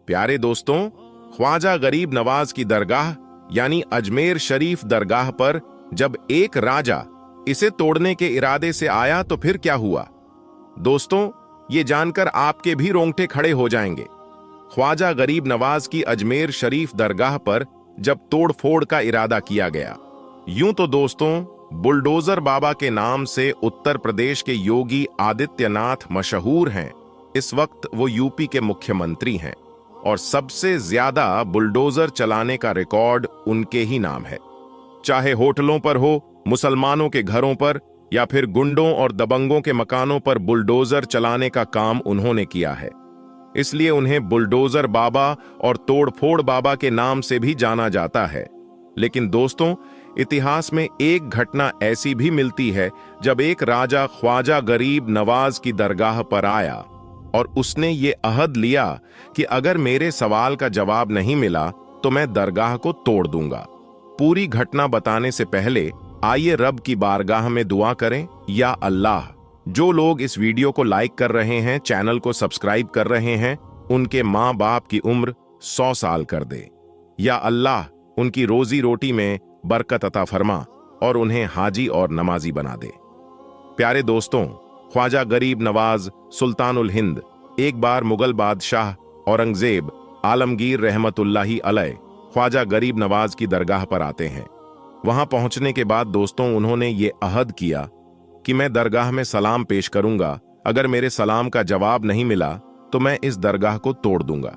प्यारे दोस्तों, ख्वाजा गरीब नवाज की दरगाह यानी अजमेर शरीफ दरगाह पर जब एक राजा इसे तोड़ने के इरादे से आया तो फिर क्या हुआ? दोस्तों, ये जानकर आपके भी रोंगटे खड़े हो जाएंगे। ख्वाजा गरीब नवाज की अजमेर शरीफ दरगाह पर जब तोड़फोड़ का इरादा किया गया, यूं तो दोस्तों बुलडोजर बाबा के नाम से उत्तर प्रदेश के योगी आदित्यनाथ मशहूर हैं। इस वक्त वो यूपी के मुख्यमंत्री हैं और सबसे ज्यादा बुलडोजर चलाने का रिकॉर्ड उनके ही नाम है। चाहे होटलों पर हो, मुसलमानों के घरों पर या फिर गुंडों और दबंगों के मकानों पर बुलडोजर चलाने का काम उन्होंने किया है। इसलिए उन्हें बुलडोजर बाबा और तोड़फोड़ बाबा के नाम से भी जाना जाता है। लेकिन दोस्तों, इतिहास में एक घटना ऐसी भी मिलती है जब एक राजा ख्वाजा गरीब नवाज की दरगाह पर आया और उसने ये अहद लिया कि अगर मेरे सवाल का जवाब नहीं मिला तो मैं दरगाह को तोड़ दूंगा। पूरी घटना बताने से पहले आइए रब की बारगाह में दुआ करें। या अल्लाह, जो लोग इस वीडियो को लाइक कर रहे हैं, चैनल को सब्सक्राइब कर रहे हैं, उनके माँ बाप की उम्र 100 साल कर दे। या अल्लाह, उनकी रोजी रोटी में बरकत अता फरमा और उन्हें हाजी और नमाजी बना दे। प्यारे दोस्तों, ख्वाजा गरीब नवाज सुल्तानुल हिंद एक बार मुगल बादशाह औरंगजेब आलमगीर रहमतुल्लाही अलैह ख्वाजा गरीब नवाज की दरगाह पर आते हैं। वहां पहुंचने के बाद दोस्तों उन्होंने ये अहद किया कि मैं दरगाह में सलाम पेश करूंगा, अगर मेरे सलाम का जवाब नहीं मिला तो मैं इस दरगाह को तोड़ दूंगा।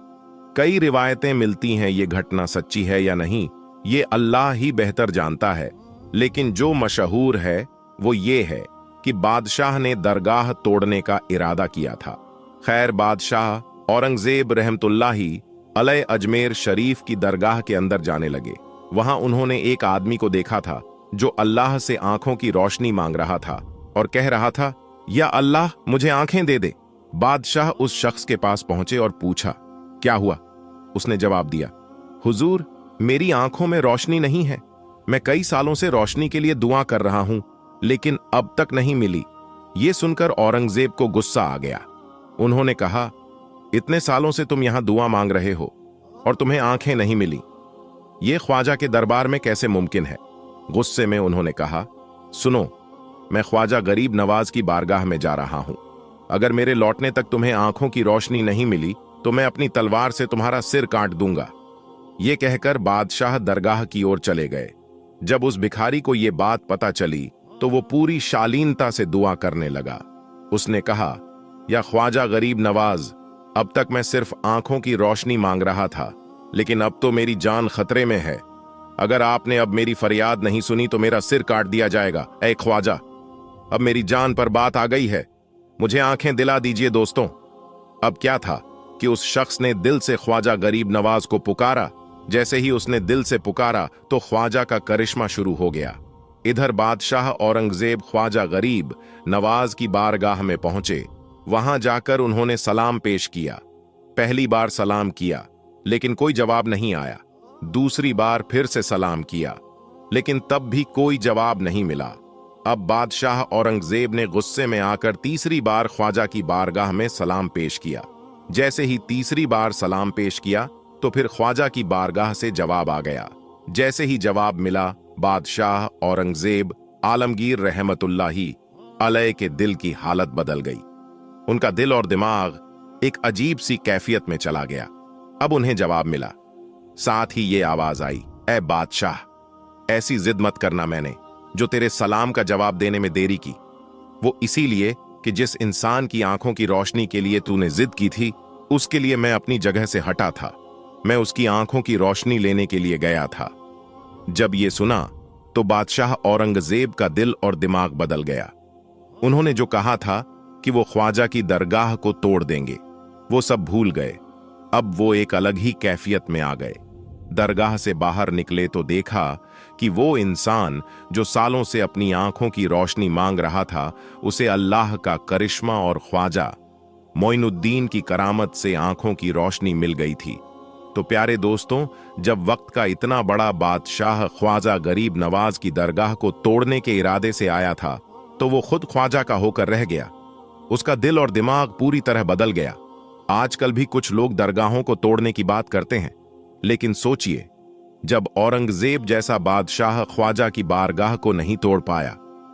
कई रिवायतें मिलती हैं, ये घटना सच्ची है या नहीं ये अल्लाह ही बेहतर जानता है, लेकिन जो मशहूर है वो ये है कि बादशाह ने दरगाह तोड़ने का इरादा किया था। खैर, बादशाह औरंगजेब रहमतुल्लाही अलैह अजमेर शरीफ की दरगाह के अंदर जाने लगे। वहां उन्होंने एक आदमी को देखा था जो अल्लाह से आंखों की रोशनी मांग रहा था और कह रहा था, या अल्लाह मुझे आंखें दे दे। बादशाह उस शख्स के पास पहुंचे और पूछा, क्या हुआ? उसने जवाब दिया, हुजूर, मेरी आंखों में रोशनी नहीं है। मैं कई सालों से रोशनी के लिए दुआ कर रहा हूं, लेकिन अब तक नहीं मिली। यह सुनकर औरंगजेब को गुस्सा आ गया। उन्होंने कहा, इतने सालों से तुम यहां दुआ मांग रहे हो और तुम्हें आंखें नहीं मिली, यह ख्वाजा के दरबार में कैसे मुमकिन है? गुस्से में उन्होंने कहा, सुनो, मैं ख्वाजा गरीब नवाज की बारगाह में जा रहा हूं। अगर मेरे लौटने तक तुम्हें आंखों की रोशनी नहीं मिली तो मैं अपनी तलवार से तुम्हारा सिर काट दूंगा। यह कहकर बादशाह दरगाह की ओर चले गए। जब उस भिखारी को यह बात पता चली तो वो पूरी शालीनता से दुआ करने लगा। उसने कहा, या ख्वाजा गरीब नवाज, अब तक मैं सिर्फ आंखों की रोशनी मांग रहा था, लेकिन अब तो मेरी जान खतरे में है। अगर आपने अब मेरी फरियाद नहीं सुनी तो मेरा सिर काट दिया जाएगा। ऐ ख्वाजा, अब मेरी जान पर बात आ गई है, मुझे आंखें दिला दीजिए। दोस्तों, अब क्या था कि उस शख्स ने दिल से ख्वाजा गरीब नवाज को पुकारा। जैसे ही उसने दिल से पुकारा तो ख्वाजा का करिश्मा शुरू हो गया। इधर बादशाह औरंगजेब ख्वाजा गरीब नवाज की बारगाह में पहुंचे। वहां जाकर उन्होंने सलाम पेश किया। पहली बार सलाम किया लेकिन कोई जवाब नहीं आया। दूसरी बार फिर से सलाम किया लेकिन तब भी कोई जवाब नहीं मिला। अब बादशाह औरंगजेब ने गुस्से में आकर तीसरी बार ख्वाजा की बारगाह में सलाम पेश किया। जैसे ही तीसरी बार सलाम पेश किया तो फिर ख्वाजा की बारगाह से जवाब आ गया। जैसे ही जवाब मिला, बादशाह औरंगजेब आलमगीर रहमतुल्लाही अलैह के दिल की हालत बदल गई। उनका दिल और दिमाग एक अजीब सी कैफियत में चला गया। अब उन्हें जवाब मिला। साथ ही ये आवाज आई, ऐ बादशाह, ऐसी जिद मत करना। मैंने जो तेरे सलाम का जवाब देने में देरी की वो इसीलिए कि जिस इंसान की आंखों की रोशनी के लिए तूने जिद की थी उसके लिए मैं अपनी जगह से हटा था। मैं उसकी आंखों की रोशनी लेने के लिए गया था। जब ये सुना तो बादशाह औरंगजेब का दिल और दिमाग बदल गया। उन्होंने जो कहा था कि वो ख्वाजा की दरगाह को तोड़ देंगे, वो सब भूल गए। अब वो एक अलग ही कैफियत में आ गए। दरगाह से बाहर निकले तो देखा कि वो इंसान जो सालों से अपनी आंखों की रोशनी मांग रहा था, उसे अल्लाह का करिश्मा और ख्वाजा मोइनुद्दीन की करामत से आंखों की रोशनी मिल गई थी। तो प्यारे दोस्तों, जब वक्त का इतना बड़ा बादशाह ख्वाजा गरीब नवाज की दरगाह को तोड़ने के इरादे से आया था, तो वो खुद ख्वाजा का होकर रह गया। उसका दिल और दिमाग पूरी तरह बदल गया। आजकल भी कुछ लोग दरगाहों को तोड़ने की बात करते हैं, लेकिन सोचिए, जब औरंगजेब जैसा बादशाह ख्वाजा की बारगाह को नहीं तोड़ पाया,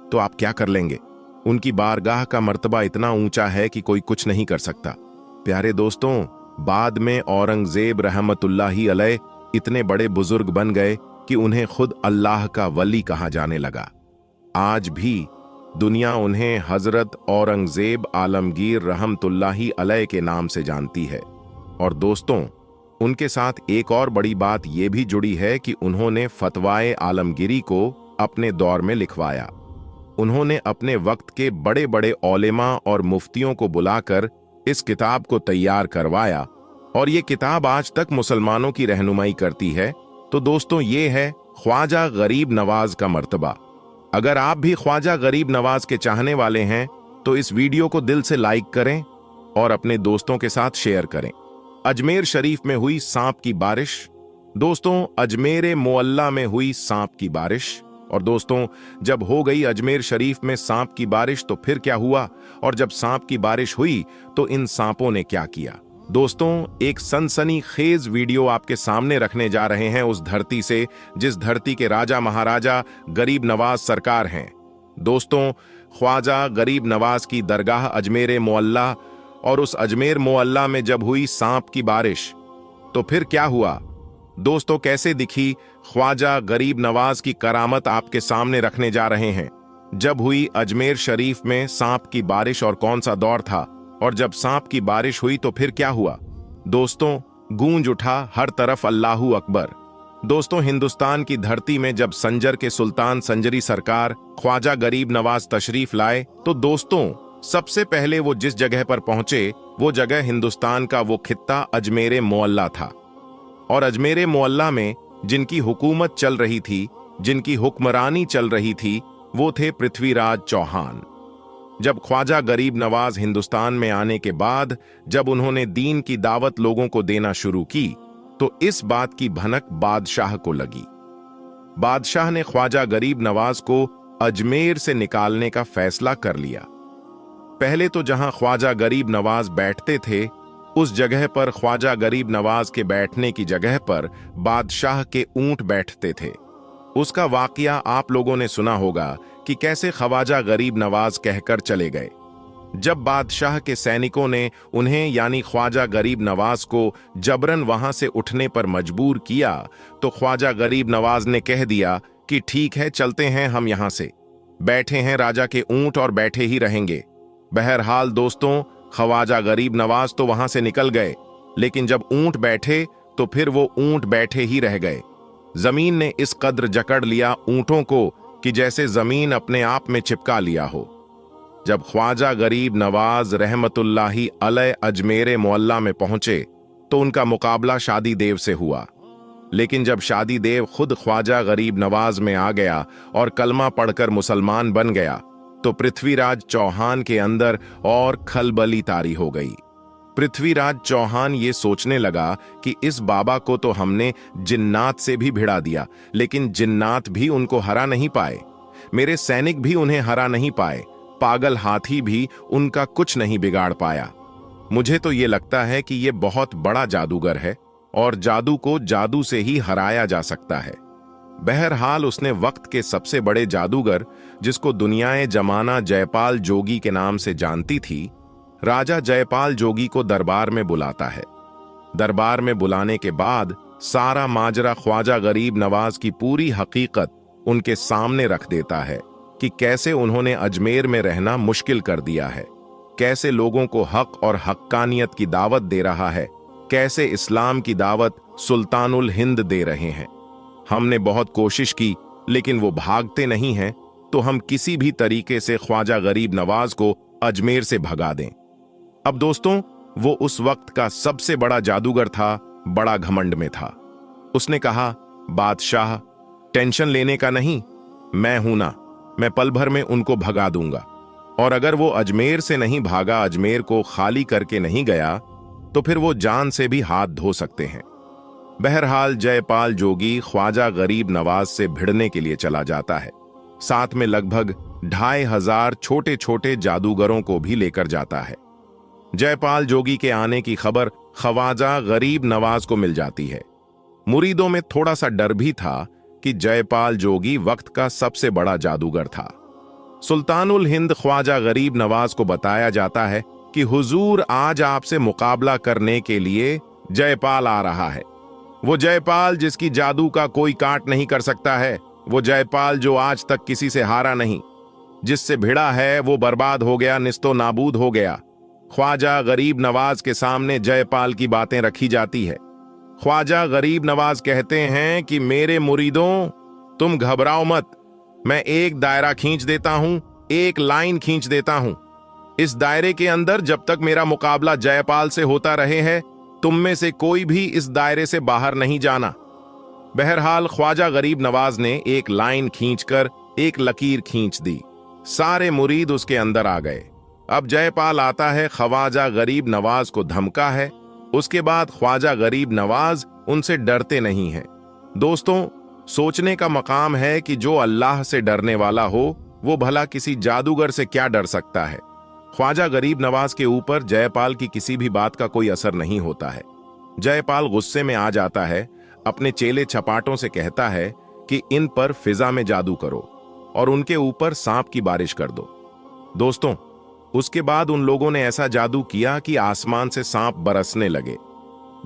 तो आप क्या कर लेंगे? उनकी बारगाह का मर्तबा इतना ऊंचा है कि कोई कुछ नहीं कर सकता। प्यारे दोस्तों, बाद में औरंगजेब रहमतुल्लाही अलैह इतने बड़े बुजुर्ग बन गए कि उन्हें खुद अल्लाह का वली कहा जाने लगा। आज भी दुनिया उन्हें हजरत औरंगजेब आलमगीर रहमतुल्लाही अलैह के नाम से जानती है। और दोस्तों, उनके साथ एक और बड़ी बात यह भी जुड़ी है कि उन्होंने फतवाए आलमगीरी को अपने दौर में लिखवाया। उन्होंने अपने वक्त के बड़े बड़े औलेमा और मुफ्तियों को बुलाकर इस किताब को तैयार करवाया, और ये किताब आज तक मुसलमानों की रहनुमाई करती है। तो दोस्तों, ये है ख्वाजा गरीब नवाज का मर्तबा। अगर आप भी ख्वाजा गरीब नवाज के चाहने वाले हैं, तो इस वीडियो को दिल से लाइक करें और अपने दोस्तों के साथ शेयर करें। अजमेर शरीफ में हुई सांप की बारिश। दोस्तों, अजमेर मोअल्ला में हुई सांप की बारिश। और दोस्तों, जब हो गई अजमेर शरीफ में सांप की बारिश, तो फिर क्या हुआ? और जब सांप की बारिश हुई, तो इन सांपों ने क्या किया? दोस्तों, एक सनसनीखेज वीडियो आपके सामने रखने जा रहे हैं उस धरती से, जिस धरती के राजा महाराजा गरीब नवाज सरकार हैं। दोस्तों, ख्वाजा गरीब नवाज की दरगाह अजमेर मोअल्ला, और उस अजमेर मोअल्ला में जब हुई सांप की बारिश, तो फिर क्या हुआ? दोस्तों, कैसे दिखी ख्वाजा गरीब नवाज की करामत आपके सामने रखने जा रहे हैं। जब हुई अजमेर शरीफ में सांप की बारिश, और कौन सा दौर था? और जब सांप की बारिश हुई, तो फिर क्या हुआ? दोस्तों, गूंज उठा हर तरफ अल्लाहू अकबर। दोस्तों, हिंदुस्तान की धरती में जब संजर के सुल्तान संजरी सरकार ख्वाजा गरीब नवाज तशरीफ लाए, तो दोस्तों, सबसे पहले वो जिस जगह पर पहुंचे, वो जगह हिंदुस्तान का वो खित्ता अजमेर मोअल्ला था। और अजमेर मोअल्ला में जिनकी हुकूमत चल रही थी, जिनकी हुक्मरानी चल रही थी, वो थे पृथ्वीराज चौहान। जब ख्वाजा गरीब नवाज हिंदुस्तान में आने के बाद जब उन्होंने दीन की दावत लोगों को देना शुरू की, तो इस बात की भनक बादशाह को लगी। बादशाह ने ख्वाजा गरीब नवाज को अजमेर से निकालने का फैसला कर लिया। पहले तो जहां ख्वाजा गरीब नवाज बैठते थे, उस जगह पर ख्वाजा गरीब नवाज के बैठने की जगह पर बादशाह के ऊंट बैठते थे। उसका वाकया आप लोगों ने सुना होगा कि कैसे ख्वाजा गरीब नवाज कहकर चले गए। जब बादशाह के सैनिकों ने उन्हें यानी ख्वाजा गरीब नवाज को जबरन वहां से उठने पर मजबूर किया, तो ख्वाजा गरीब नवाज ने कह दिया कि ठीक है, चलते हैं, हम यहां से बैठे हैं राजा के ऊंट और बैठे ही रहेंगे। बहरहाल दोस्तों, ख्वाजा गरीब नवाज तो वहां से निकल गए, लेकिन जब ऊंट बैठे, तो फिर वो ऊंट बैठे ही रह गए। जमीन ने इस कद्र जकड़ लिया ऊंटों को कि जैसे जमीन अपने आप में चिपका लिया हो। जब ख्वाजा गरीब नवाज रहमतुल्लाही अलैह अजमेर मोअल्ला में पहुंचे, तो उनका मुकाबला शादी देव से हुआ। लेकिन जब शादी देव खुद ख्वाजा गरीब नवाज में आ गया और कलमा पढ़कर मुसलमान बन गया, तो पृथ्वीराज चौहान के अंदर और खलबली तारी हो गई। पृथ्वीराज चौहान ये सोचने लगा कि इस बाबा को तो हमने जिन्नात से भी भिड़ा दिया, लेकिन जिन्नात भी उनको हरा नहीं पाए, मेरे सैनिक भी उन्हें हरा नहीं पाए, पागल हाथी भी उनका कुछ नहीं बिगाड़ पाया। मुझे तो ये लगता है कि ये बहुत बड़ा जादूगर है, और जादू को जादू से ही हराया जा सकता है। बहरहाल उसने वक्त के सबसे बड़े जादूगर, जिसको दुनियाए जमाना जयपाल जोगी के नाम से जानती थी, राजा जयपाल जोगी को दरबार में बुलाता है। दरबार में बुलाने के बाद सारा माजरा ख्वाजा गरीब नवाज की पूरी हकीकत उनके सामने रख देता है कि कैसे उन्होंने अजमेर में रहना मुश्किल कर दिया है, कैसे लोगों को हक और हक्कानियत की दावत दे रहा है, कैसे इस्लाम की दावत सुल्तानुल हिंद दे रहे हैं। हमने बहुत कोशिश की, लेकिन वो भागते नहीं हैं, तो हम किसी भी तरीके से ख्वाजा गरीब नवाज को अजमेर से भगा दें। अब दोस्तों, वो उस वक्त का सबसे बड़ा जादूगर था, बड़ा घमंड में था। उसने कहा, बादशाह, टेंशन लेने का नहीं, मैं हूं ना, मैं पल भर में उनको भगा दूंगा। और अगर वो अजमेर से नहीं भागा, अजमेर को खाली करके नहीं गया, तो फिर वो जान से भी हाथ धो सकते हैं। बहरहाल जयपाल जोगी ख्वाजा गरीब नवाज से भिड़ने के लिए चला जाता है। साथ में लगभग 2500 छोटे छोटे जादूगरों को भी लेकर जाता है। जयपाल जोगी के आने की खबर ख्वाजा गरीब नवाज को मिल जाती है। मुरीदों में थोड़ा सा डर भी था कि जयपाल जोगी वक्त का सबसे बड़ा जादूगर था। सुल्तानुल हिंद ख्वाजा गरीब नवाज को बताया जाता है कि हुजूर आज आपसे मुकाबला करने के लिए जयपाल आ रहा है। वो जयपाल जिसकी जादू का कोई काट नहीं कर सकता है, वो जयपाल जो आज तक किसी से हारा नहीं, जिससे भिड़ा है वो बर्बाद हो गया, निस्तो नाबूद हो गया। ख्वाजा गरीब नवाज के सामने जयपाल की बातें रखी जाती है। ख्वाजा गरीब नवाज कहते हैं कि मेरे मुरीदों, तुम घबराओ मत, मैं एक दायरा खींच देता हूं, एक लाइन खींच देता हूं। इस दायरे के अंदर जब तक मेरा मुकाबला जयपाल से होता रहे है, तुम में से कोई भी इस दायरे से बाहर नहीं जाना। बहरहाल ख्वाजा गरीब नवाज ने एक लाइन खींचकर एक लकीर खींच दी। सारे मुरीद उसके अंदर आ गए। अब जयपाल आता है, ख्वाजा गरीब नवाज को धमका है। उसके बाद ख्वाजा गरीब नवाज उनसे डरते नहीं हैं। दोस्तों, सोचने का मकाम है कि जो अल्लाह से डरने वाला हो वो भला किसी जादूगर से क्या डर सकता है। ख्वाजा गरीब नवाज के ऊपर जयपाल की किसी भी बात का कोई असर नहीं होता है। जयपाल गुस्से में आ जाता है, अपने चेले छपाटों से कहता है कि इन पर फिजा में जादू करो और उनके ऊपर सांप की बारिश कर दो। दोस्तों, उसके बाद उन लोगों ने ऐसा जादू किया कि आसमान से सांप बरसने लगे।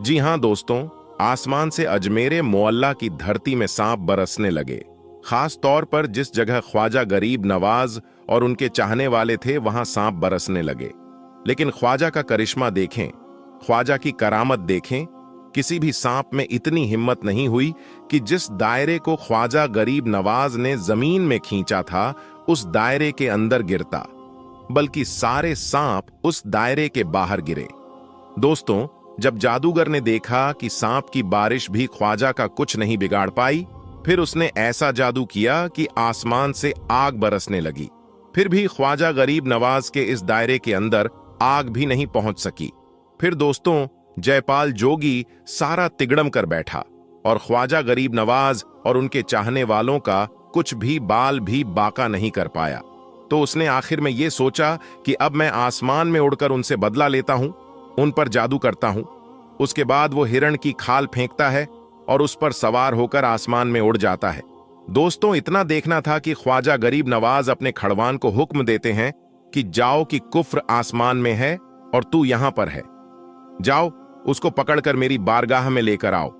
जी हां दोस्तों, आसमान से अजमेर मोअल्ला की धरती में सांप बरसने लगे। खास तौर पर जिस जगह ख्वाजा गरीब नवाज और उनके चाहने वाले थे वहां सांप बरसने लगे। लेकिन ख्वाजा का करिश्मा देखें, ख्वाजा की करामत देखें। किसी भी सांप में इतनी हिम्मत नहीं हुई कि जिस दायरे को ख्वाजा गरीब नवाज ने जमीन में खींचा था उस दायरे के अंदर गिरता, बल्कि सारे सांप उस दायरे के बाहर गिरे। दोस्तों, जब जादूगर ने देखा कि सांप की बारिश भी ख्वाजा का कुछ नहीं बिगाड़ पाई, फिर उसने ऐसा जादू किया कि आसमान से आग बरसने लगी। फिर भी ख्वाजा गरीब नवाज के इस दायरे के अंदर आग भी नहीं पहुंच सकी। फिर दोस्तों, जयपाल जोगी सारा तिगड़म कर बैठा और ख्वाजा गरीब नवाज और उनके चाहने वालों का कुछ भी बाल भी बाका नहीं कर पाया। तो उसने आखिर में यह सोचा कि अब मैं आसमान में उड़कर उनसे बदला लेता हूं, उन पर जादू करता हूं। उसके बाद वो हिरण की खाल फेंकता है और उस पर सवार होकर आसमान में उड़ जाता है। दोस्तों, इतना देखना था कि ख्वाजा गरीब नवाज अपने खड़वान को हुक्म देते हैं कि जाओ कि कुफ्र आसमान में है और तू यहां पर है, जाओ उसको पकड़कर मेरी बारगाह में लेकर आओ।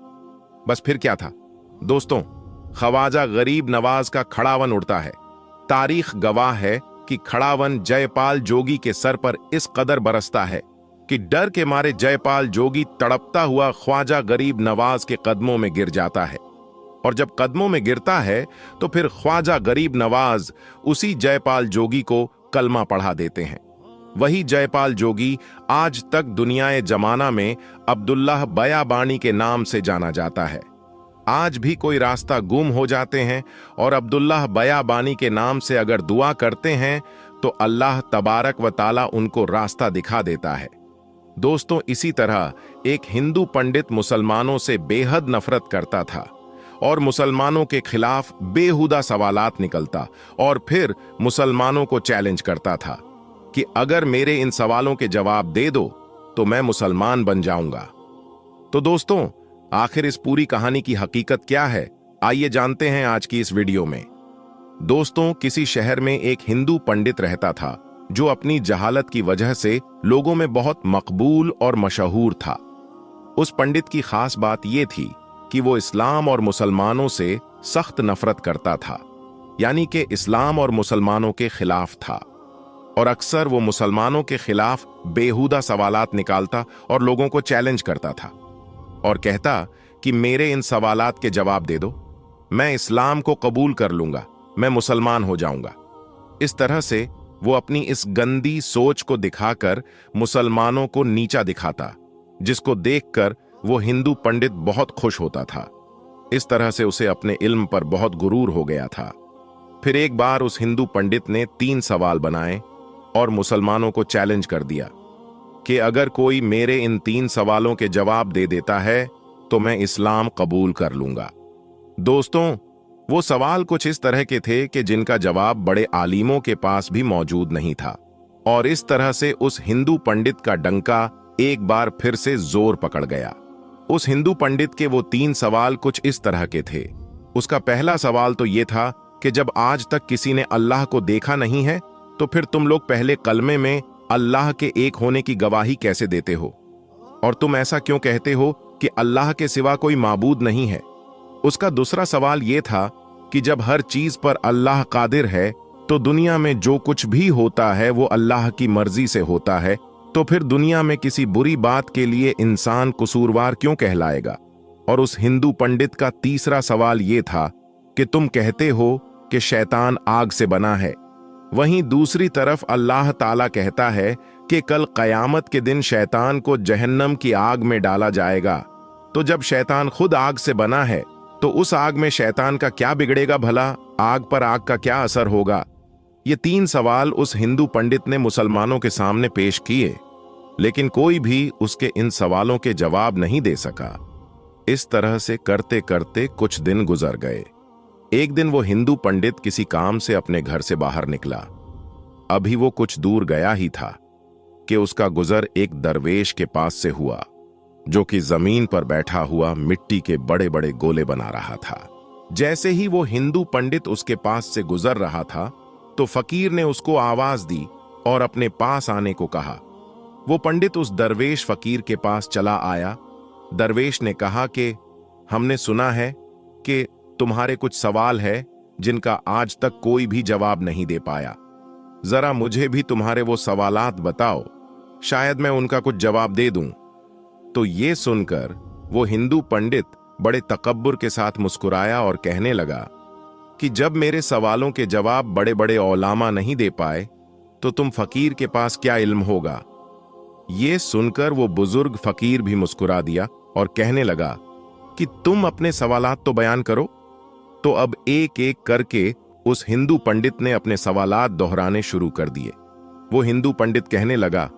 बस फिर क्या था दोस्तों, ख्वाजा गरीब नवाज का खड़ावन उड़ता है। तारीख गवाह है कि खड़ावन जयपाल जोगी के सर पर इस कदर बरसता है कि डर के मारे जयपाल जोगी तड़पता हुआ ख्वाजा गरीब नवाज के कदमों में गिर जाता है। और जब कदमों में गिरता है तो फिर ख्वाजा गरीब नवाज उसी जयपाल जोगी को कलमा पढ़ा देते हैं। वही जयपाल जोगी आज तक दुनियाए जमाना में अब्दुल्लाह बयाबानी के नाम से जाना जाता है। आज भी कोई रास्ता गुम हो जाते हैं और अब्दुल्लाह बयाबानी के नाम से अगर दुआ करते हैं तो अल्लाह तबारक व ताला उनको रास्ता दिखा देता है। दोस्तों, इसी तरह एक हिंदू पंडित मुसलमानों से बेहद नफरत करता था और मुसलमानों के खिलाफ बेहुदा सवालात निकलता और फिर मुसलमानों को चैलेंज करता था कि अगर मेरे इन सवालों के जवाब दे दो तो मैं मुसलमान बन जाऊंगा। तो दोस्तों, आखिर इस पूरी कहानी की हकीकत क्या है, आइए जानते हैं आज की इस वीडियो में। दोस्तों, किसी शहर में एक हिंदू पंडित रहता था जो अपनी जहालत की वजह से लोगों में बहुत मकबूल और मशहूर था। उस पंडित की खास बात यह थी कि वो इस्लाम और मुसलमानों से सख्त नफरत करता था, यानी कि इस्लाम और मुसलमानों के खिलाफ था। और अक्सर वो मुसलमानों के खिलाफ बेहुदा सवालात निकालता और लोगों को चैलेंज करता था और कहता कि मेरे इन सवालात के जवाब दे दो, मैं इस्लाम को कबूल कर लूंगा, मैं मुसलमान हो जाऊंगा। इस तरह से वो अपनी इस गंदी सोच को दिखाकर मुसलमानों को नीचा दिखाता, जिसको देखकर वो हिंदू पंडित बहुत खुश होता था। इस तरह से उसे अपने इल्म पर बहुत गुरूर हो गया था। फिर एक बार उस हिंदू पंडित ने 3 सवाल बनाए और मुसलमानों को चैलेंज कर दिया कि अगर कोई मेरे इन 3 सवालों के जवाब दे देता है तो मैं इस्लाम कबूल कर लूंगा। दोस्तों, वो सवाल कुछ इस तरह के थे कि जिनका जवाब बड़े आलिमों के पास भी मौजूद नहीं था, और इस तरह से उस हिंदू पंडित का डंका एक बार फिर से जोर पकड़ गया। उस हिंदू पंडित के वो 3 सवाल कुछ इस तरह के थे। उसका पहला सवाल तो ये था कि जब आज तक किसी ने अल्लाह को देखा नहीं है, तो फिर तुम लोग पहले कलमे में अल्लाह के एक होने की गवाही कैसे देते हो, और तुम ऐसा क्यों कहते हो कि अल्लाह के सिवा कोई माबूद नहीं है। उसका दूसरा सवाल यह था कि जब हर चीज पर अल्लाह कादिर है, तो दुनिया में जो कुछ भी होता है वो अल्लाह की मर्जी से होता है, तो फिर दुनिया में किसी बुरी बात के लिए इंसान कसूरवार क्यों कहलाएगा। और उस हिंदू पंडित का तीसरा सवाल यह था कि तुम कहते हो कि शैतान आग से बना है, वहीं दूसरी तरफ अल्लाह ताला कहता है कि कल कयामत के दिन शैतान को जहन्नम की आग में डाला जाएगा। तो जब शैतान खुद आग से बना है, तो उस आग में शैतान का क्या बिगड़ेगा भला, आग पर आग का क्या असर होगा। ये 3 सवाल उस हिंदू पंडित ने मुसलमानों के सामने पेश किए, लेकिन कोई भी उसके इन सवालों के जवाब नहीं दे सका। इस तरह से करते करते कुछ दिन गुजर गए। एक दिन वो हिंदू पंडित किसी काम से अपने घर से बाहर निकला। अभी वो कुछ दूर गया ही था कि उसका गुजर एक दरवेश के पास से हुआ, जो कि जमीन पर बैठा हुआ मिट्टी के बड़े बड़े गोले बना रहा था। जैसे ही वो हिंदू पंडित उसके पास से गुजर रहा था, तो फकीर ने उसको आवाज दी और अपने पास आने को कहा। वो पंडित उस दरवेश फकीर के पास चला आया। दरवेश ने कहा कि हमने सुना है कि तुम्हारे कुछ सवाल है जिनका आज तक कोई भी जवाब नहीं दे पाया। जरा मुझे भी तुम्हारे वो सवालात बताओ, शायद मैं उनका कुछ जवाब दे दूं। तो ये सुनकर वो हिंदू पंडित बड़े तकब्बुर के साथ मुस्कुराया और कहने लगा कि जब मेरे सवालों के जवाब बड़े बड़े औलामा नहीं दे पाए, तो तुम फकीर के पास क्या इल्म होगा। ये सुनकर वो बुजुर्ग फकीर भी मुस्कुरा दिया और कहने लगा कि तुम अपने सवालात तो बयान करो। तो अब एक एक करके उस हिंदू पंडित ने अपने सवालात दोहराने शुरू कर दिए। वो हिंदू पंडित कहने लगा,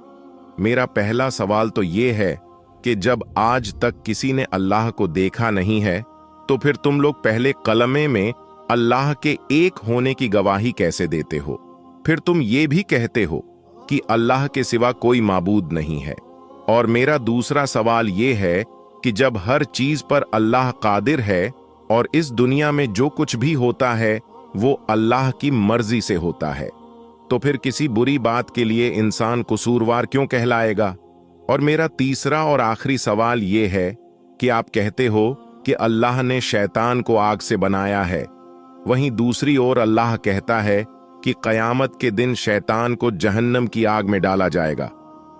मेरा पहला सवाल तो ये है कि जब आज तक किसी ने अल्लाह को देखा नहीं है, तो फिर तुम लोग पहले कलमे में अल्लाह के एक होने की गवाही कैसे देते हो। फिर तुम ये भी कहते हो कि अल्लाह के सिवा कोई माबूद नहीं है। और मेरा दूसरा सवाल ये है कि जब हर चीज पर अल्लाह कादिर है और इस दुनिया में जो कुछ भी होता है वो अल्लाह की मर्जी से होता है, तो फिर किसी बुरी बात के लिए इंसान कसूरवार क्यों कहलाएगा। और मेरा तीसरा और आखिरी सवाल ये है कि आप कहते हो कि अल्लाह ने शैतान को आग से बनाया है, वहीं दूसरी ओर अल्लाह कहता है कि कयामत के दिन शैतान को जहन्नम की आग में डाला जाएगा।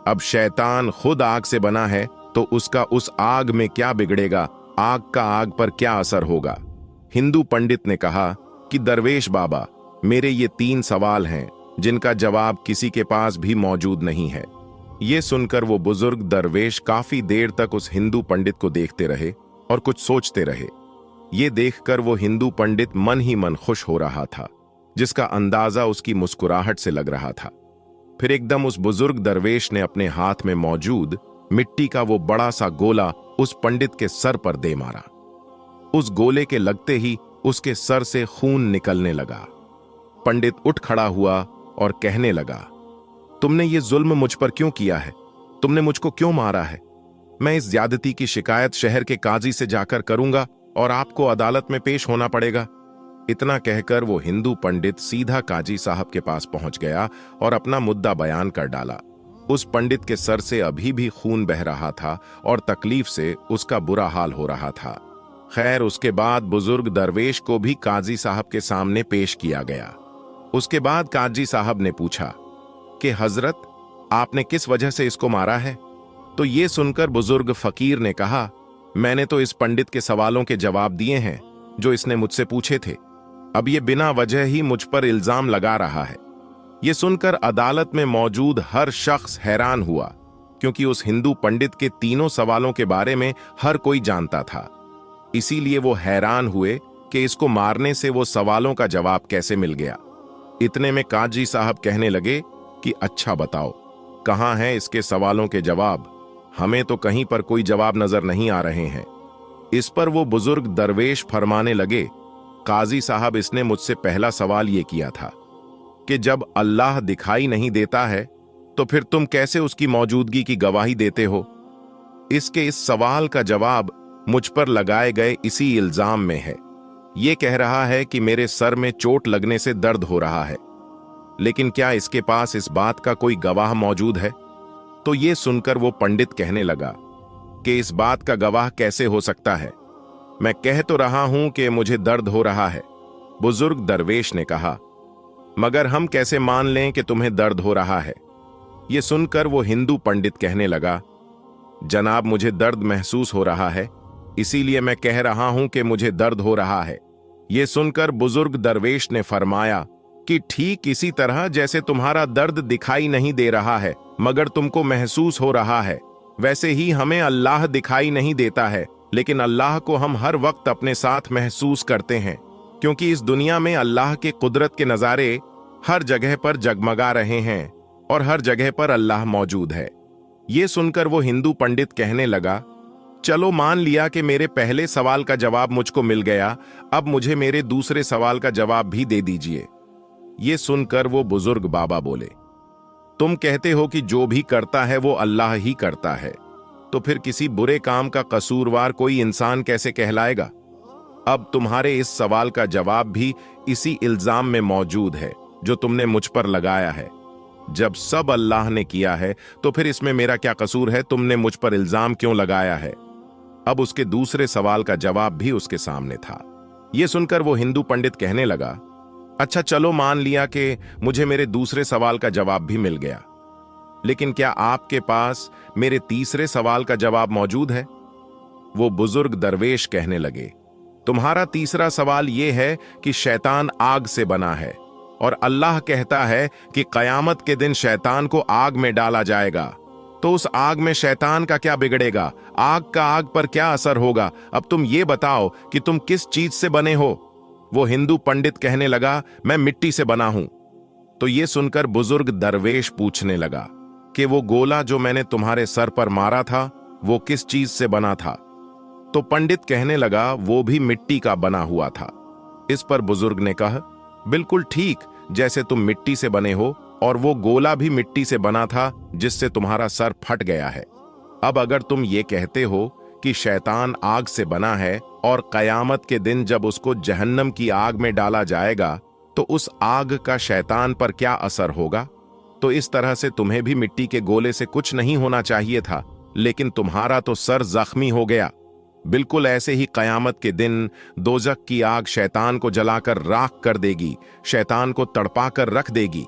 अब शैतान खुद आग से बना है, तो उसका उस आग में क्या बिगड़ेगा, आग का आग पर क्या असर होगा। हिंदू पंडित ने कहा कि दरवेश बाबा, मेरे ये 3 सवाल हैं जिनका जवाब किसी के पास भी मौजूद नहीं है। ये सुनकर वो बुजुर्ग दरवेश काफी देर तक उस हिंदू पंडित को देखते रहे और कुछ सोचते रहे। ये देखकर वो हिंदू पंडित मन ही मन खुश हो रहा था, जिसका अंदाजा उसकी मुस्कुराहट से लग रहा था। फिर एकदम उस बुजुर्ग दरवेश ने अपने हाथ में मौजूद मिट्टी का वो बड़ा सा गोला उस पंडित के सर पर दे मारा। उस गोले के लगते ही उसके सर से खून निकलने लगा। पंडित उठ खड़ा हुआ और कहने लगा, तुमने ये जुल्म मुझ पर क्यों किया है, तुमने मुझको क्यों मारा है। मैं इस ज्यादती की शिकायत शहर के काजी से जाकर करूंगा और आपको अदालत में पेश होना पड़ेगा। इतना कहकर वो हिंदू पंडित सीधा काजी साहब के पास पहुंच गया और अपना मुद्दा बयान कर डाला। उस पंडित के सर से अभी भी खून बह रहा था और तकलीफ से उसका बुरा हाल हो रहा था। खैर, उसके बाद बुजुर्ग दरवेश को भी काजी साहब के सामने पेश किया गया। उसके बाद काजी साहब ने पूछा कि हजरत, आपने किस वजह से इसको मारा है। तो ये सुनकर बुजुर्ग फकीर ने कहा, मैंने तो इस पंडित के सवालों के जवाब दिए हैं जो इसने मुझसे पूछे थे। अब ये बिना वजह ही मुझ पर इल्जाम लगा रहा है। ये सुनकर अदालत में मौजूद हर शख्स हैरान हुआ, क्योंकि उस हिंदू पंडित के तीनों सवालों के बारे में हर कोई जानता था। इसीलिए वो हैरान हुए कि इसको मारने से वो सवालों का जवाब कैसे मिल गया। इतने में काजी साहब कहने लगे कि अच्छा बताओ, कहाँ हैं इसके सवालों के जवाब, हमें तो कहीं पर कोई जवाब नजर नहीं आ रहे हैं। इस पर वो बुजुर्ग दरवेश फरमाने लगे, काजी साहब, इसने मुझसे पहला सवाल ये किया था कि जब अल्लाह दिखाई नहीं देता है तो फिर तुम कैसे उसकी मौजूदगी की गवाही देते हो? इसके इस सवाल का जवाब मुझ पर लगाए गए इसी इल्जाम में है। ये कह रहा है कि मेरे सर में चोट लगने से दर्द हो रहा है, लेकिन क्या इसके पास इस बात का कोई गवाह मौजूद है? तो ये सुनकर वो पंडित कहने लगा कि इस बात का गवाह कैसे हो सकता है? मैं कह तो रहा हूं कि मुझे दर्द हो रहा है। बुजुर्ग दरवेश ने कहा, मगर हम कैसे मान लें कि तुम्हें दर्द हो रहा है? ये सुनकर वो हिंदू पंडित कहने लगा, जनाब, मुझे दर्द महसूस हो रहा है, इसीलिए मैं कह रहा हूं कि मुझे दर्द हो रहा है। ये सुनकर बुजुर्ग दरवेश ने फरमाया कि ठीक इसी तरह जैसे तुम्हारा दर्द दिखाई नहीं दे रहा है मगर तुमको महसूस हो रहा है, वैसे ही हमें अल्लाह दिखाई नहीं देता है, लेकिन अल्लाह को हम हर वक्त अपने साथ महसूस करते हैं, क्योंकि इस दुनिया में अल्लाह के कुदरत के नज़ारे हर जगह पर जगमगा रहे हैं और हर जगह पर अल्लाह मौजूद है। ये सुनकर वो हिंदू पंडित कहने लगा, चलो मान लिया कि मेरे पहले सवाल का जवाब मुझको मिल गया, अब मुझे मेरे दूसरे सवाल का जवाब भी दे दीजिए। ये सुनकर वो बुजुर्ग बाबा बोले, तुम कहते हो कि जो भी करता है वो अल्लाह ही करता है, तो फिर किसी बुरे काम का कसूरवार कोई इंसान कैसे कहलाएगा? अब तुम्हारे इस सवाल का जवाब भी इसी इल्जाम में मौजूद है जो तुमने मुझ पर लगाया है। जब सब अल्लाह ने किया है तो फिर इसमें मेरा क्या कसूर है? तुमने मुझ पर इल्जाम क्यों लगाया है? अब उसके दूसरे सवाल का जवाब भी उसके सामने था। यह सुनकर वो हिंदू पंडित कहने लगा, अच्छा चलो मान लिया कि मुझे मेरे दूसरे सवाल का जवाब भी मिल गया, लेकिन क्या आपके पास मेरे तीसरे सवाल का जवाब मौजूद है? वो बुजुर्ग दरवेश कहने लगे, तुम्हारा तीसरा सवाल यह है कि शैतान आग से बना है और अल्लाह कहता है कि कयामत के दिन शैतान को आग में डाला जाएगा, तो उस आग में शैतान का क्या बिगड़ेगा? आग का आग पर क्या असर होगा? अब तुम ये बताओ कि तुम किस चीज से बने हो? वो हिंदू पंडित कहने लगा, मैं मिट्टी से बना हूं। तो ये सुनकर बुजुर्ग दरवेश पूछने लगा कि वो गोला जो मैंने तुम्हारे सर पर मारा था वो किस चीज से बना था? तो पंडित कहने लगा, वो भी मिट्टी का बना हुआ था। इस पर बुजुर्ग ने कहा, बिल्कुल ठीक, जैसे तुम मिट्टी से बने हो और वो गोला भी मिट्टी से बना था जिससे तुम्हारा सर फट गया है। अब अगर तुम ये कहते हो कि शैतान आग से बना है और कयामत के दिन जब उसको जहन्नम की आग में डाला जाएगा तो उस आग का शैतान पर क्या असर होगा? तो इस तरह से तुम्हें भी मिट्टी के गोले से कुछ नहीं होना चाहिए था, लेकिन तुम्हारा तो सर जख्मी हो गया। बिल्कुल ऐसे ही कयामत के दिन दोजख की आग शैतान को जलाकर राख कर देगी, शैतान को तड़पा कर रख देगी।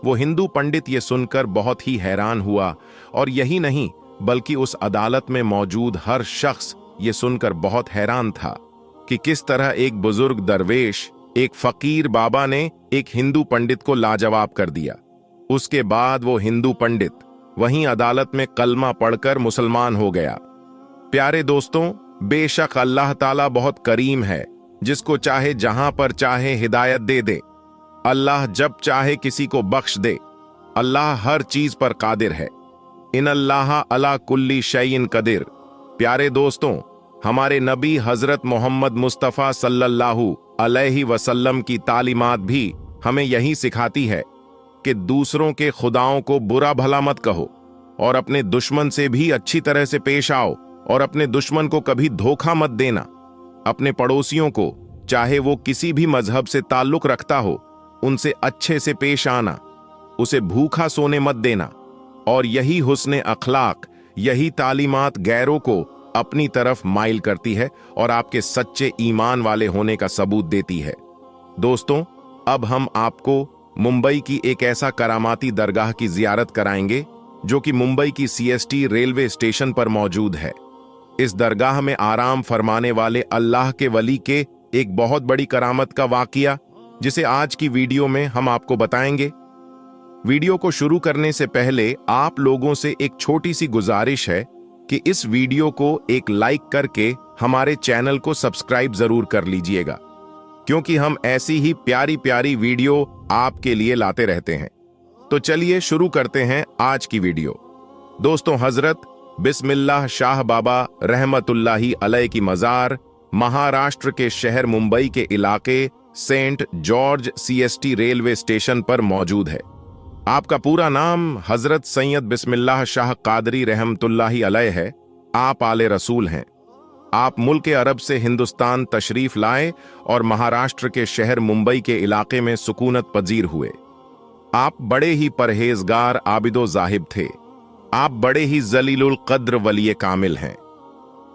वो हिंदू पंडित ये सुनकर बहुत ही हैरान हुआ, और यही नहीं बल्कि उस अदालत में मौजूद हर शख्स ये सुनकर बहुत हैरान था कि किस तरह एक बुजुर्ग दरवेश, एक फकीर बाबा ने एक हिंदू पंडित को लाजवाब कर दिया। उसके बाद वो हिंदू पंडित वहीं अदालत में कलमा पढ़कर मुसलमान हो गया। प्यारे दोस्तों, बेशक अल्लाह ताला बहुत करीम है, जिसको चाहे जहां पर चाहे हिदायत दे दे। अल्लाह जब चाहे किसी को बख्श दे। अल्लाह हर चीज पर कादिर है। इन अल्लाह अला कुल्ली शैइन कदिर। प्यारे दोस्तों, हमारे नबी हजरत मोहम्मद मुस्तफ़ा सल्लल्लाहु अलैहि वसल्लम की तालीमात भी हमें यही सिखाती है कि दूसरों के खुदाओं को बुरा भला मत कहो और अपने दुश्मन से भी अच्छी तरह से पेश आओ, और अपने दुश्मन को कभी धोखा मत देना। अपने पड़ोसियों को, चाहे वो किसी भी मजहब से ताल्लुक रखता हो, उनसे अच्छे से पेश आना, उसे भूखा सोने मत देना। और यही हुस्ने अखलाक, यही तालीमात गैरों को अपनी तरफ माइल करती है और आपके सच्चे ईमान वाले होने का सबूत देती है। दोस्तों, अब हम आपको मुंबई की एक ऐसा करामाती दरगाह की जियारत कराएंगे जो कि मुंबई की सीएसटी रेलवे स्टेशन पर मौजूद है। इस दरगाह में आराम फरमाने वाले अल्लाह के वली के एक बहुत बड़ी करामत का वाकिया, जिसे आज की वीडियो में हम आपको बताएंगे। वीडियो को शुरू करने से पहले आप लोगों से एक छोटी सी गुजारिश है कि इस वीडियो को एक लाइक करके हमारे चैनल को सब्सक्राइब जरूर कर लीजिएगा, क्योंकि हम ऐसी ही प्यारी प्यारी वीडियो आपके लिए लाते रहते हैं। तो चलिए शुरू करते हैं आज की वीडियो। दोस्तों, हजरत बिस्मिल्लाह शाह बाबा रहमतुल्लाही अलैह की मज़ार महाराष्ट्र के शहर मुंबई के इलाके Saint George CST railway station पर मौजूद है। आपका पूरा नाम हजरत सैयद बिस्मिल्लाह शाह कादरी रहमतुल्लाही अलैह है। आप आले रसूल हैं। आप मुल्क अरब से हिंदुस्तान तशरीफ लाए और महाराष्ट्र के शहर मुंबई के इलाके में सुकूनत पजीर हुए। आप बड़े ही परहेजगार आबिदो जाहिब थे। आप बड़े ही जलीलुल कद्र वलिये कामिल हैं।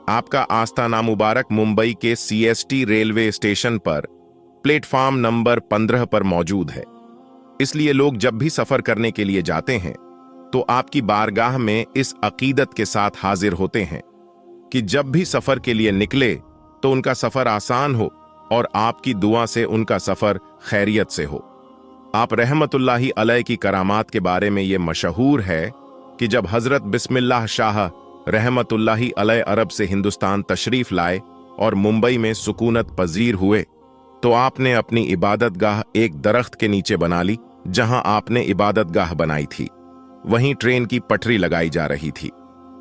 आपका आस्थाना मुबारक मुंबई के सीएसटी रेलवे स्टेशन पर प्लेटफॉर्म नंबर 15 पर मौजूद है। इसलिए लोग जब भी सफर करने के लिए जाते हैं तो आपकी बारगाह में इस अकीदत के साथ हाजिर होते हैं कि जब भी सफर के लिए निकले तो उनका सफर आसान हो और आपकी दुआ से उनका सफर खैरियत से हो। आप रहमतुल्लाही अलैह की करामात के बारे में यह मशहूर है कि जब हजरत बिस्मिल्लाह शाह रहमतुल्लाही अलैह अरब से हिंदुस्तान तशरीफ लाए और मुंबई में सुकूनत पजीर हुए तो आपने अपनी इबादत गाह एक दरख्त के नीचे बना ली। जहां आपने इबादत गाह बनाई थी वहीं ट्रेन की पटरी लगाई जा रही थी।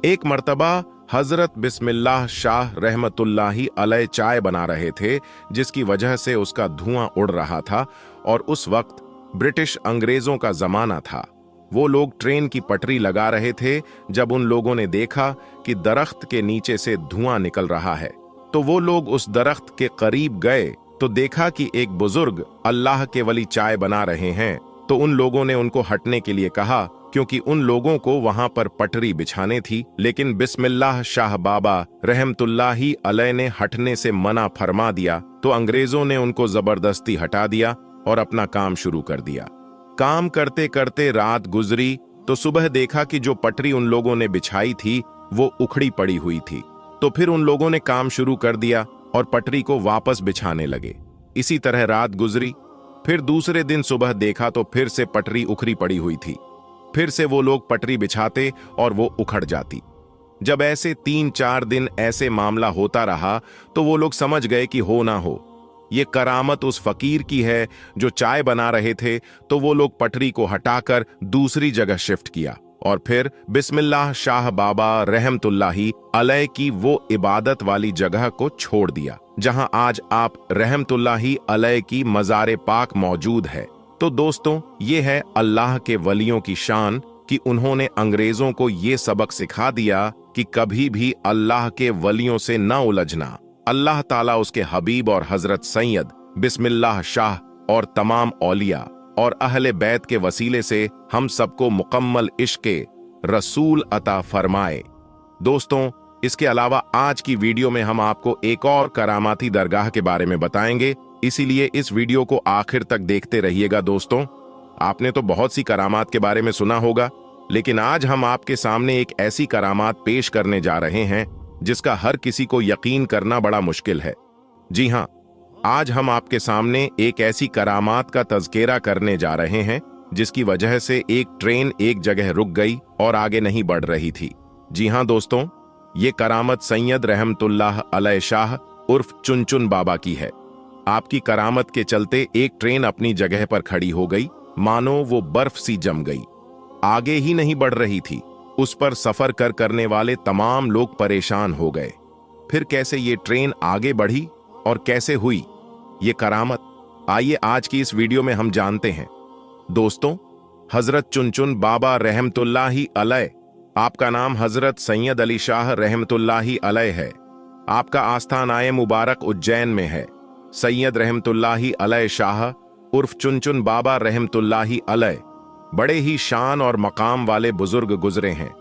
एक मर्तबा हजरत बिस्मिल्लाह शाह रहमतुल्लाही अलैह चाय बना रहे थे जिसकी वजह से उसका धुआं उड़ रहा था और उस वक्त ब्रिटिश अंग्रेजों का जमाना था। वो लोग ट्रेन की पटरी लगा रहे थे। जब उन लोगों ने देखा कि दरख्त के नीचे से धुआं निकल रहा है तो वो लोग उस दरख्त के करीब गए तो देखा कि एक बुजुर्ग अल्लाह के वली चाय बना रहे हैं। तो उन लोगों ने उनको हटने के लिए कहा क्योंकि उन लोगों को वहां पर पटरी बिछाने थी। लेकिन बिस्मिल्लाह शाह बाबा रहमतुल्लाही अलैह ने हटने से मना फरमा दिया तो अंग्रेजों ने उनको जबरदस्ती हटा दिया और अपना काम शुरू कर दिया। काम करते करते रात गुजरी तो सुबह देखा कि जो पटरी उन लोगों ने बिछाई थी वो उखड़ी पड़ी हुई थी। तो फिर उन लोगों ने काम शुरू कर दिया और पटरी को वापस बिछाने लगे। इसी तरह रात गुजरी। फिर दूसरे दिन सुबह देखा तो फिर से पटरी उखड़ी पड़ी हुई थी। फिर से वो लोग पटरी बिछाते और वो उखड़ जाती। जब ऐसे 3-4 दिन ऐसे मामला होता रहा तो वो लोग समझ गए कि हो ना हो ये करामत उस फकीर की है जो चाय बना रहे थे। तो वो लोग पटरी को हटाकर दूसरी जगह शिफ्ट किया और फिर बिस्मिल्लाह शाह बाबा रहमतुल्लाही अलैह की वो इबादत वाली जगह को छोड़ दिया जहां आज आप रहमतुल्लाही अलैह की मज़ार पाक मौजूद है। तो दोस्तों ये है अल्लाह के वलियों की शान कि उन्होंने अंग्रेजों को ये सबक सिखा दिया कि कभी भी अल्लाह के वलियों से न उलझना। अल्लाह ताला उसके हबीब और हजरत सैयद बिस्मिल्लाह शाह और तमाम औलिया और अहले बैत के वसीले से हम सबको मुकम्मल इश्क़े रसूल अता फरमाए। दोस्तों इसके अलावा आज की वीडियो में हम आपको एक और करामाती दरगाह के बारे में बताएंगे, इसीलिए इस वीडियो को आखिर तक देखते रहिएगा। दोस्तों आपने तो बहुत सी करामात के बारे में सुना होगा, लेकिन आज हम आपके सामने एक ऐसी करामात पेश करने जा रहे हैं जिसका हर किसी को यकीन करना बड़ा मुश्किल है। जी हाँ, आज हम आपके सामने एक ऐसी करामात का तज़किरा करने जा रहे हैं जिसकी वजह से एक ट्रेन एक जगह रुक गई और आगे नहीं बढ़ रही थी। जी हाँ दोस्तों, ये करामत सैयद रहमतुल्लाह अलैह शाह उर्फ चुनचुन बाबा की है। आपकी करामत के चलते एक ट्रेन अपनी जगह पर खड़ी हो गई, मानो वो बर्फ सी जम गई, आगे ही नहीं बढ़ रही थी। उस पर सफर करने वाले तमाम लोग परेशान हो गए। फिर कैसे ये ट्रेन आगे बढ़ी और कैसे हुई ये करामत, आइए आज की इस वीडियो में हम जानते हैं। दोस्तों हजरत चुनचुन बाबा रहमतुल्लाही अलैह, आपका नाम हजरत सैयद अली शाह रहमतुल्लाही अलैह है। आपका आस्थानाए मुबारक उज्जैन में है। सैयद रहमतुल्लाही अलैह शाह उर्फ चुनचुन बाबा रहमतुल्लाही अलैह बड़े ही शान और मकाम वाले बुजुर्ग गुजरे हैं।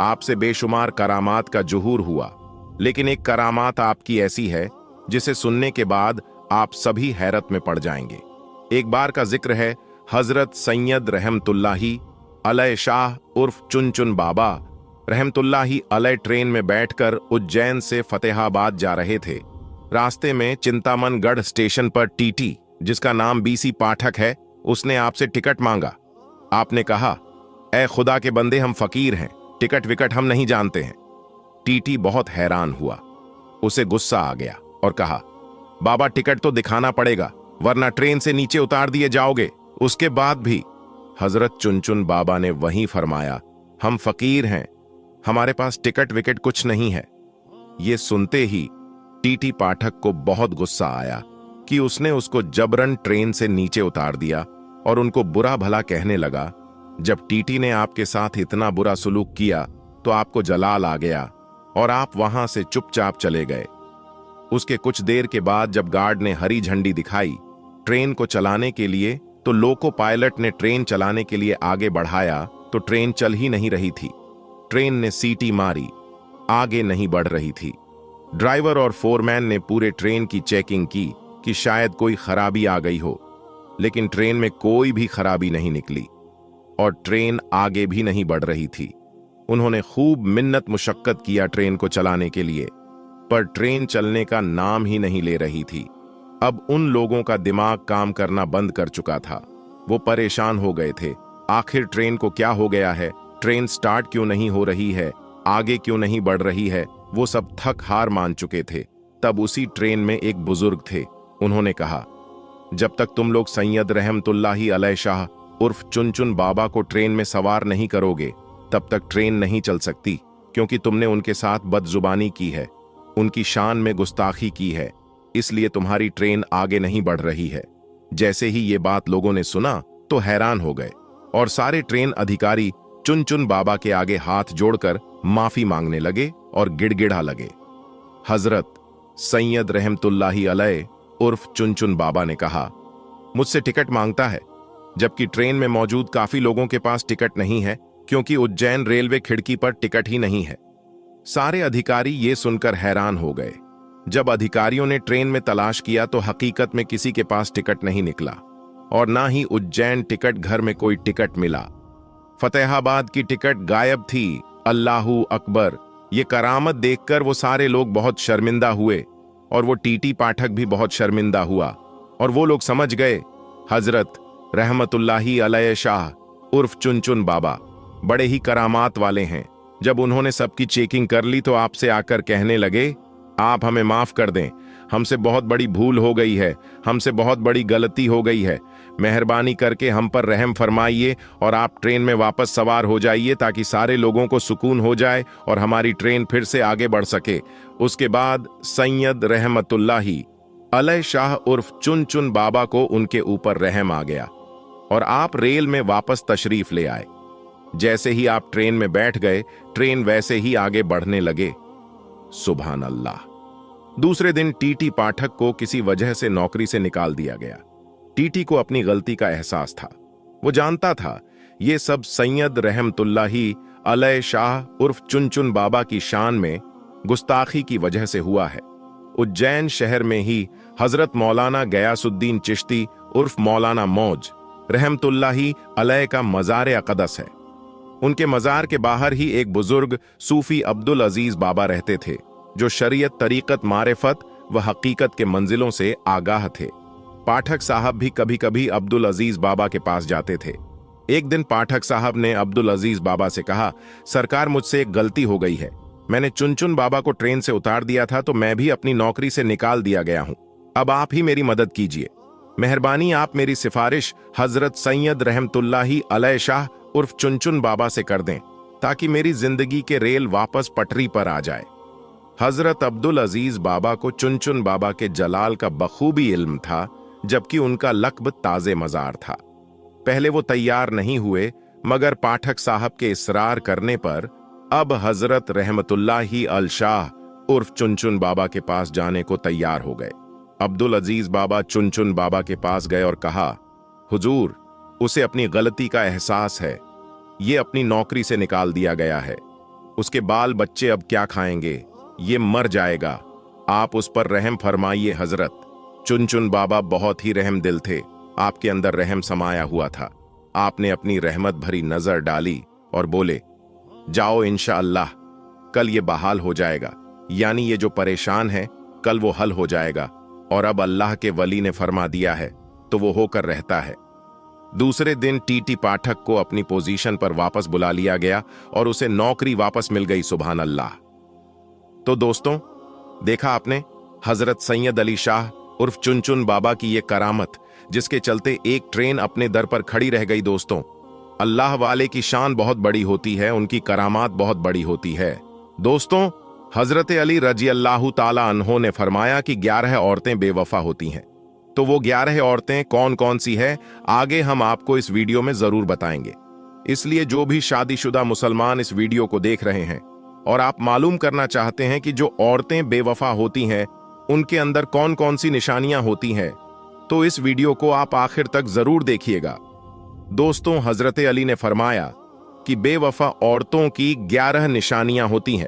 आपसे बेशुमार करामात का जुहूर हुआ, लेकिन एक करामात आपकी ऐसी है जिसे सुनने के बाद आप सभी हैरत में पड़ जाएंगे। एक बार का जिक्र है, हजरत सैयद रहमतुल्लाही अलैह शाह उर्फ चुनचुन बाबा रहमतुल्लाही अलैह ट्रेन में बैठकर उज्जैन से फतेहाबाद जा रहे थे। रास्ते में चिंतामनगढ़ स्टेशन पर टीटी, जिसका नाम बीसी पाठक है, उसने आपसे टिकट मांगा। आपने कहा, ए खुदा के बंदे, हम फकीर हैं, टिकट विकट हम नहीं जानते हैं। टीटी बहुत हैरान हुआ, उसे गुस्सा आ गया और कहा, बाबा टिकट तो दिखाना पड़ेगा वरना ट्रेन से नीचे उतार दिए जाओगे। उसके बाद भी हजरत चुनचुन बाबा ने वहीं फरमाया, हम फकीर हैं, हमारे पास टिकट विकेट कुछ नहीं है। ये सुनते ही टीटी पाठक को बहुत गुस्सा आया कि उसने उसको जबरन ट्रेन से नीचे उतार दिया और उनको बुरा भला कहने लगा। जब टीटी ने आपके साथ इतना बुरा सलूक किया तो आपको जलाल आ गया और आप वहां से चुपचाप चले गए। उसके कुछ देर के बाद जब गार्ड ने हरी झंडी दिखाई ट्रेन को चलाने के लिए, तो लोको पायलट ने ट्रेन चलाने के लिए आगे बढ़ाया तो ट्रेन चल ही नहीं रही थी। ट्रेन ने सीटी मारी, आगे नहीं बढ़ रही थी। ड्राइवर और फोरमैन ने पूरे ट्रेन की चेकिंग की कि शायद कोई खराबी आ गई हो, लेकिन ट्रेन में कोई भी खराबी नहीं निकली और ट्रेन आगे भी नहीं बढ़ रही थी। उन्होंने खूब मिन्नत मुशक्कत किया ट्रेन को चलाने के लिए, पर ट्रेन चलने का नाम ही नहीं ले रही थी। अब उन लोगों का दिमाग काम करना बंद कर चुका था। वो परेशान हो गए थे। आखिर ट्रेन को क्या हो गया है? ट्रेन स्टार्ट क्यों नहीं हो रही है? आगे क्यों नहीं बढ़ रही है? वो सब थक हार मान चुके थे। तब उसी ट्रेन में एक बुजुर्ग थे। उन्होंने कहा, जब तक तुम लोग सैयद रहमतुल्लाही अलैह शाह उर्फ चुन बाबा को ट्रेन में सवार नहीं करोगे तब तक ट्रेन नहीं चल सकती, क्योंकि तुमने उनके साथ बदजुबानी की है, उनकी शान में गुस्ताखी की है, इसलिए तुम्हारी ट्रेन आगे नहीं बढ़ रही है। जैसे ही ये बात लोगों ने सुना तो हैरान हो गए और सारे ट्रेन अधिकारी चुन बाबा के आगे हाथ जोड़कर माफी मांगने लगे और गिड़गिड़ा लगे। हजरत सैयद रहमतुल्लाही अलैह उर्फ चुन बाबा ने कहा, मुझसे टिकट मांगता है, जबकि ट्रेन में मौजूद काफी लोगों के पास टिकट नहीं है, क्योंकि उज्जैन रेलवे खिड़की पर टिकट ही नहीं है। सारे अधिकारी ये सुनकर हैरान हो गए। जब अधिकारियों ने ट्रेन में तलाश किया तो हकीकत में किसी के पास टिकट नहीं निकला और ना ही उज्जैन टिकट घर में कोई टिकट मिला। फतेहाबाद की टिकट गायब थी। अल्लाहू अकबर! ये करामत देखकर वो सारे लोग बहुत शर्मिंदा हुए और वो टीटी पाठक भी बहुत शर्मिंदा हुआ और वो लोग समझ गए हजरत रहमतुल्लाही अलैह शाह उर्फ चुन बाबा बड़े ही करामात वाले हैं। जब उन्होंने सबकी चेकिंग कर ली तो आपसे आकर कहने लगे, आप हमें माफ कर दें, हमसे बहुत बड़ी भूल हो गई है, हमसे बहुत बड़ी गलती हो गई है, मेहरबानी करके हम पर रहम फरमाइए और आप ट्रेन में वापस सवार हो जाइए ताकि सारे लोगों को सुकून हो जाए और हमारी ट्रेन फिर से आगे बढ़ सके। उसके बाद सैयद रहमतुल्लाही अलैह शाह उर्फ चुन बाबा को उनके ऊपर रहम आ गया और आप रेल में वापस तशरीफ ले आए। जैसे ही आप ट्रेन में बैठ गए, ट्रेन वैसे ही आगे बढ़ने लगे। सुभान अल्लाह। दूसरे दिन टीटी पाठक को किसी वजह से नौकरी से निकाल दिया गया। टीटी को अपनी गलती का एहसास था। वो जानता था ये सब सैयद रहमतुल्लाही अलैह शाह उर्फ चुन बाबा की शान में गुस्ताखी की वजह से हुआ है। उज्जैन शहर में ही हजरत मौलाना गयासुद्दीन चिश्ती उर्फ मौलाना मौज रहमतुल्लाही अलैह का मज़ार अक़दस है। उनके मज़ार के बाहर ही एक बुजुर्ग सूफी अब्दुल अजीज बाबा रहते थे, जो शरीयत, तरीकत, मारिफत व हकीकत के मंजिलों से आगाह थे। पाठक साहब भी कभी कभी अब्दुल अजीज बाबा के पास जाते थे। एक दिन पाठक साहब ने अब्दुल अजीज बाबा से कहा, सरकार, मुझसे एक गलती हो गई है। मैंने चुन बाबा को ट्रेन से उतार दिया था तो मैं भी अपनी नौकरी से निकाल दिया गया हूं। अब आप ही मेरी मदद कीजिए। मेहरबानी आप मेरी सिफारिश हजरत सैयद रहमतुल्लाही अलैह शाह उर्फ चुन बाबा से कर दें ताकि मेरी जिंदगी के रेल वापस पटरी पर आ जाए। हजरत अब्दुल अजीज बाबा को चुन बाबा के जलाल का बखूबी इल्म था, जबकि उनका लक़्ब ताज़े मज़ार था। पहले वो तैयार नहीं हुए, मगर पाठक साहब के इसरार करने पर अब हजरत रहमतुल्लाही अल शाह उर्फ चुन बाबा के पास जाने को तैयार हो गए। अब्दुल अजीज बाबा चुन बाबा के पास गए और कहा, हुजूर, उसे अपनी गलती का एहसास है। ये अपनी नौकरी से निकाल दिया गया है। उसके बाल बच्चे अब क्या खाएंगे? ये मर जाएगा। आप उस पर रहम फरमाइए हजरत। चुन बाबा बहुत ही रहम दिल थे। आपके अंदर रहम समाया हुआ था। आपने अपनी रहमत भरी नजर डाली और बोले, जाओ, इंशाअल्लाह कल ये बहाल हो जाएगा। यानी ये जो परेशान है कल वो हल हो जाएगा और अब अल्लाह के वली ने फरमा दिया है तो वो होकर रहता है। दूसरे दिन टीटी पाठक को अपनी पोजीशन पर वापस बुला लिया गया और उसे नौकरी वापस मिल गई। सुभान अल्लाह। तो दोस्तों, देखा आपने हजरत सैयद अली शाह उर्फ चुन बाबा की ये करामत, जिसके चलते एक ट्रेन अपने दर पर खड़ी रह गई। दोस्तों, अल्लाह वाले की शान बहुत बड़ी होती है, उनकी करामात बहुत बड़ी होती है। दोस्तों, हजरत अली रजी अल्लाह ताला अन्हो ने फरमाया कि 11 औरतें बेवफा होती हैं। तो वो 11 औरतें कौन कौन सी है, आगे हम आपको इस वीडियो में जरूर बताएंगे। इसलिए जो भी शादीशुदा मुसलमान इस वीडियो को देख रहे हैं और आप मालूम करना चाहते हैं कि जो औरतें बेवफा होती हैं उनके अंदर कौन कौन सी निशानियां होती हैं, तो इस वीडियो को आप आखिर तक जरूर देखिएगा। दोस्तों, हजरत अली ने फरमाया कि बेवफा औरतों की 11 निशानियां होती हैं।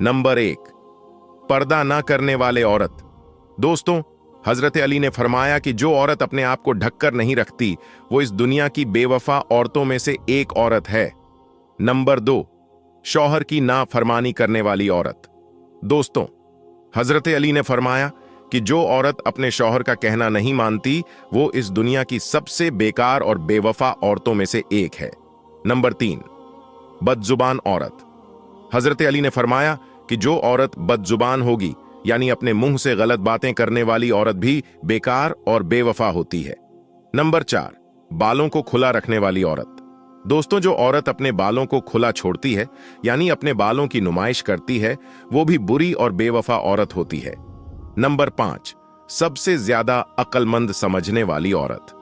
नंबर 1, पर्दा ना करने वाले औरत। दोस्तों, हजरत अली ने फरमाया कि जो औरत अपने आप को ढककर नहीं रखती वो इस दुनिया की बेवफा औरतों में से एक औरत है। नंबर 2, शौहर की नाफरमानी करने वाली औरत। दोस्तों, हजरत अली ने फरमाया कि जो औरत अपने शौहर का कहना नहीं मानती वो इस दुनिया की सबसे बेकार और बेवफा औरतों में से एक है। नंबर 3, बदजुबान औरत। हजरत अली ने फरमाया कि जो औरत बदजुबान होगी यानी अपने मुंह से गलत बातें करने वाली औरत भी बेकार और बेवफा होती है। नंबर 4, बालों को खुला रखने वाली औरत। दोस्तों, जो औरत अपने बालों को खुला छोड़ती है यानी अपने बालों की नुमाइश करती है वो भी बुरी और बेवफा औरत होती है। नंबर 5, सबसे ज्यादा अक्लमंद समझने वाली औरत।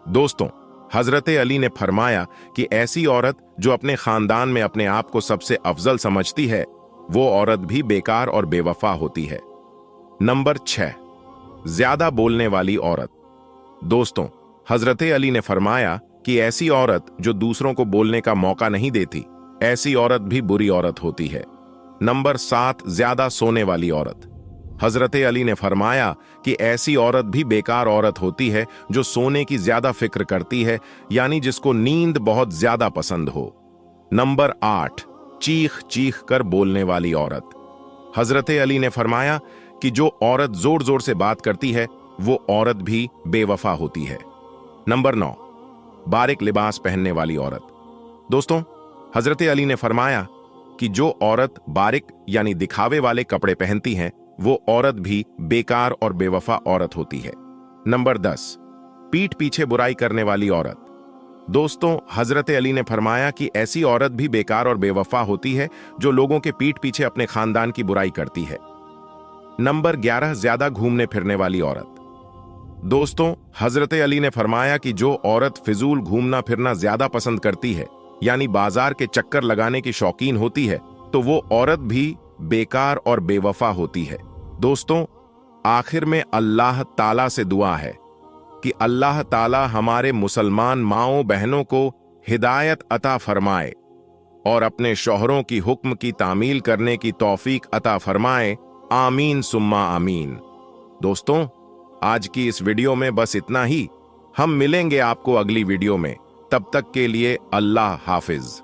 दोस्तों, हजरत अली ने फरमाया कि ऐसी औरत जो अपने खानदान में अपने आप को सबसे अफजल समझती है वो औरत भी बेकार और बेवफा होती है। नंबर 6, ज्यादा बोलने वाली औरत। दोस्तों, हजरत अली ने फरमाया कि ऐसी औरत जो दूसरों को बोलने का मौका नहीं देती, ऐसी औरत भी बुरी औरत होती है। नंबर 7, ज्यादा सोने वाली औरत। हजरत अली ने फरमाया कि ऐसी औरत भी बेकार औरत होती है जो सोने की ज्यादा फिक्र करती है यानी जिसको नींद बहुत ज्यादा पसंद हो। नंबर 8, चीख चीख कर बोलने वाली औरत। हजरत अली ने फरमाया कि जो औरत जोर जोर से बात करती है वो औरत भी बेवफा होती है। नंबर 9, बारीक लिबास पहनने वाली औरत। दोस्तों, हजरत अली ने फरमाया कि जो औरत बारीक यानी दिखावे वाले कपड़े पहनती हैं वो औरत भी बेकार और बेवफा औरत होती है। नंबर 10, पीठ पीछे बुराई करने वाली औरत। दोस्तों, हजरत अली ने फरमाया कि ऐसी औरत भी बेकार और बेवफा होती है जो लोगों के पीठ पीछे अपने खानदान की बुराई करती है। नंबर 11, ज्यादा घूमने फिरने वाली औरत। दोस्तों, हजरत अली ने फरमाया कि जो औरत फिजूल घूमना फिरना ज्यादा पसंद करती है यानी बाजार के चक्कर लगाने की शौकीन होती है तो वो औरत भी बेकार और बेवफा होती है। दोस्तों, आखिर में अल्लाह ताला से दुआ है कि अल्लाह ताला हमारे मुसलमान माओ बहनों को हिदायत अता फरमाए और अपने शौहरों की हुक्म की तामील करने की तौफीक अता फरमाए। आमीन सुम्मा आमीन। दोस्तों, आज की इस वीडियो में बस इतना ही। हम मिलेंगे आपको अगली वीडियो में, तब तक के लिए अल्लाह हाफिज।